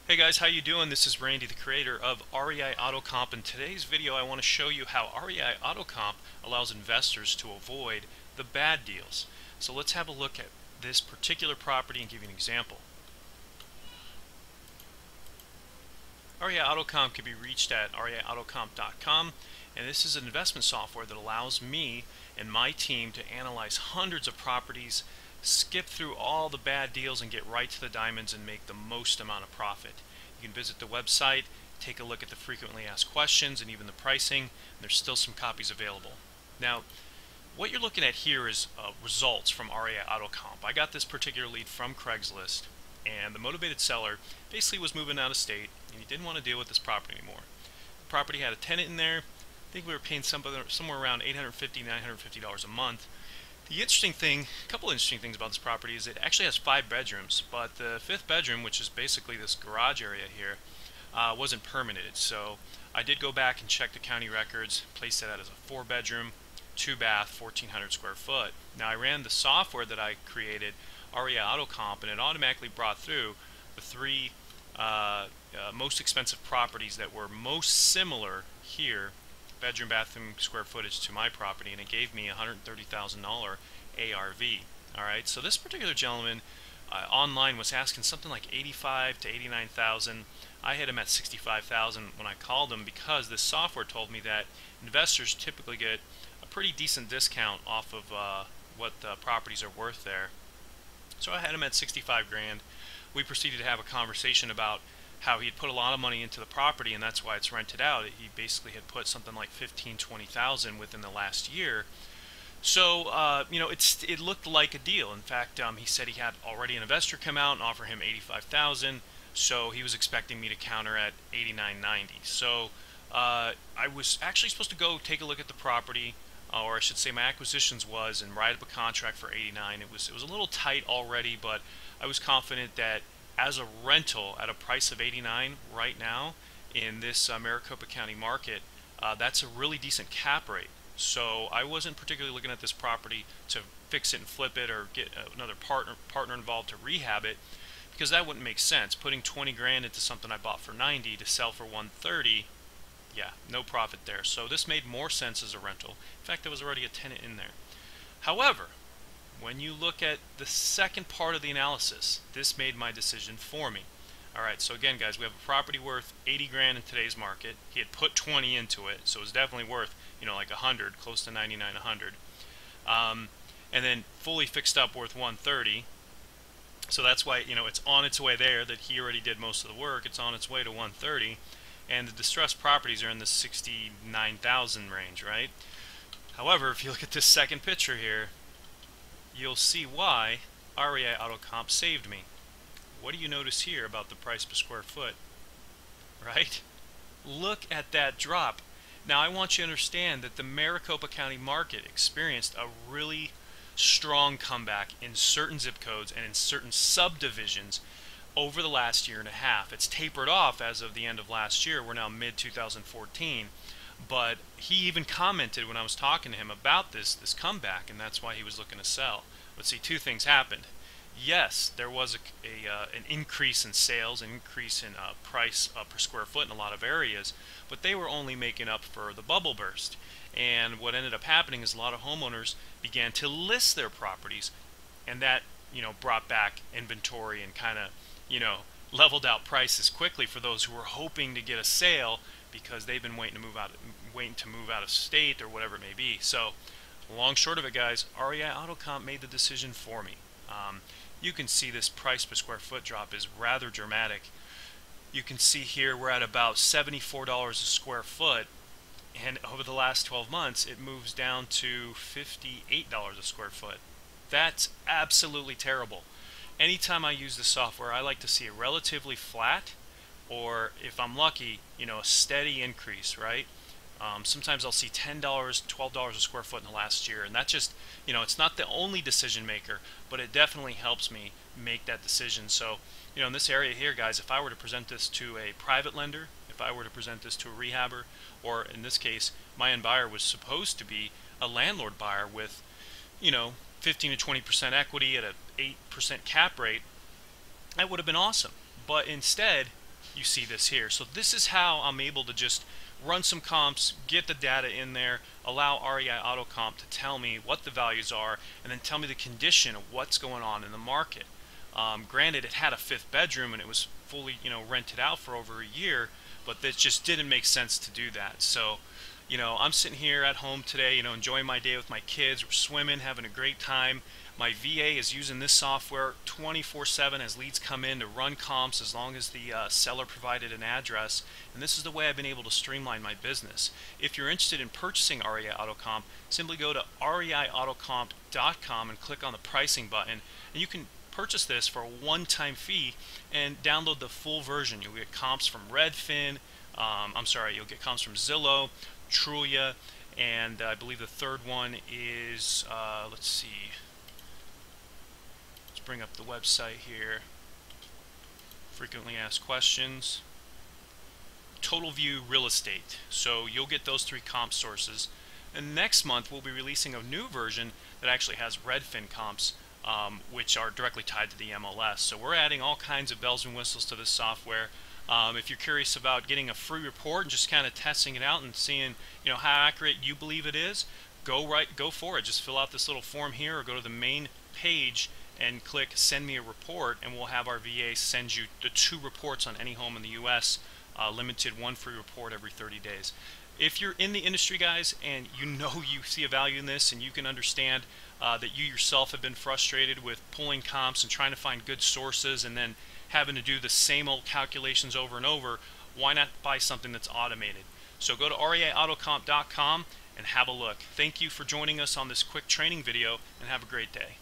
Hey guys, how you doing? This is Randy, the creator of REI AutoComp. In today's video, I want to show you how REI AutoComp allows investors to avoid the bad deals. So let's have a look at this particular property and give you an example. REI AutoComp can be reached at reiautocomp.com, and this is an investment software that allows me and my team to analyze hundreds of properties, skip through all the bad deals and get right to the diamonds and make the most amount of profit. You can visit the website, take a look at the frequently asked questions and even the pricing, and there's still some copies available. Now, what you're looking at here is results from REI AutoComp. I got this particular lead from Craigslist, and the motivated seller basically was moving out of state and he didn't want to deal with this property anymore. The property had a tenant in there. I think we were paying somewhere around $850, $950 a month. The interesting thing, a couple interesting things about this property is it actually has 5 bedrooms, but the 5th bedroom, which is basically this garage area here, wasn't permitted. So I did go back and check the county records, placed it out as a 4-bedroom, 2-bath, 1,400 square foot. Now I ran the software that I created, REI AutoComp, and it automatically brought through the 3 most expensive properties that were most similar here, bedroom, bathroom, square footage, to my property, and it gave me $130,000 ARV. Alright, so this particular gentleman online was asking something like $85,000 to $89,000. I had him at $65,000 when I called him because this software told me that investors typically get a pretty decent discount off of what the properties are worth there. So I had him at 65 grand. We proceeded to have a conversation about how he had put a lot of money into the property, and that's why it's rented out. He basically had put something like $15,000 to $20,000 within the last year. So it looked like a deal. In fact, he said he had already an investor come out and offer him $85,000. So he was expecting me to counter at $89.90. So I was actually supposed to go take a look at the property, or I should say my acquisitions was, and write up a contract for $89. It was a little tight already, but I was confident that as a rental at a price of $89 right now in this Maricopa County market, that's a really decent cap rate. So I wasn't particularly looking at this property to fix it and flip it or get another partner involved to rehab it, because that wouldn't make sense. Putting 20 grand into something I bought for 90 to sell for 130, yeah, no profit there. So this made more sense as a rental. In fact, there was already a tenant in there. However, when you look at the second part of the analysis, this made my decision for me. Alright, so again guys, we have a property worth 80 grand in today's market. He had put 20 into it, so it was definitely worth, like 100, close to 99, 100. And then fully fixed up worth 130. So that's why, it's on its way there, that he already did most of the work. It's on its way to 130. And the distressed properties are in the 69,000 range, right? However, if you look at this second picture here, you'll see why REI AutoComp saved me. What do you notice here about the price per square foot? Right? Look at that drop. Now I want you to understand that the Maricopa County market experienced a really strong comeback in certain zip codes and in certain subdivisions over the last year and a half. It's tapered off as of the end of last year. We're now mid-2014. But he even commented when I was talking to him about this comeback, and that's why he was looking to sell. But see, 2 things happened. Yes, there was an increase in sales, an increase in price per square foot in a lot of areas, but they were only making up for the bubble burst. And what ended up happening is a lot of homeowners began to list their properties, and that brought back inventory and kind of leveled out prices quickly for those who were hoping to get a sale, because they've been waiting to move out of state or whatever it may be. So, long short of it, guys, REI AutoComp made the decision for me. You can see this price per square foot drop is rather dramatic. You can see here we're at about $74 a square foot, and over the last 12 months it moves down to $58 a square foot. That's absolutely terrible. Anytime I use the software, I like to see it relatively flat, or if I'm lucky, a steady increase, right? Sometimes I'll see $10, $12 a square foot in the last year, and that just, it's not the only decision maker, but it definitely helps me make that decision. So, in this area here, guys, if I were to present this to a private lender, if I were to present this to a rehabber, or in this case, my end buyer was supposed to be a landlord buyer with, 15 to 20% equity at an 8% cap rate, that would have been awesome. But instead, you see this here. So this is how I'm able to just run some comps, get the data in there, allow REI AutoComp to tell me what the values are, and then tell me the condition of what's going on in the market. Granted, it had a 5th bedroom and it was fully, rented out for over a year, but it just didn't make sense to do that. So, I'm sitting here at home today, enjoying my day with my kids. We're swimming, having a great time. My VA is using this software 24/7 as leads come in to run comps as long as the seller provided an address. And this is the way I've been able to streamline my business. If you're interested in purchasing REI AutoComp, simply go to reiautocomp.com and click on the pricing button, and you can purchase this for a one-time fee and download the full version. You'll get comps from Redfin, you'll get comps from Zillow, Trulia, and I believe the third one is, let's see, let's bring up the website here, frequently asked questions, Total View Real Estate. So you'll get those 3 comp sources. And next month we'll be releasing a new version that actually has Redfin comps, which are directly tied to the MLS. So we're adding all kinds of bells and whistles to this software. If you're curious about getting a free report and just kind of testing it out and seeing, how accurate you believe it is, go for it. Just fill out this little form here, or go to the main page and click Send Me a Report, and we'll have our VA send you the 2 reports on any home in the U.S. Limited 1 free report every 30 days. If you're in the industry, guys, and you see a value in this, and you can understand that you yourself have been frustrated with pulling comps and trying to find good sources and then having to do the same old calculations over and over, why not buy something that's automated? So go to reiautocomp.com and have a look. Thank you for joining us on this quick training video, and have a great day.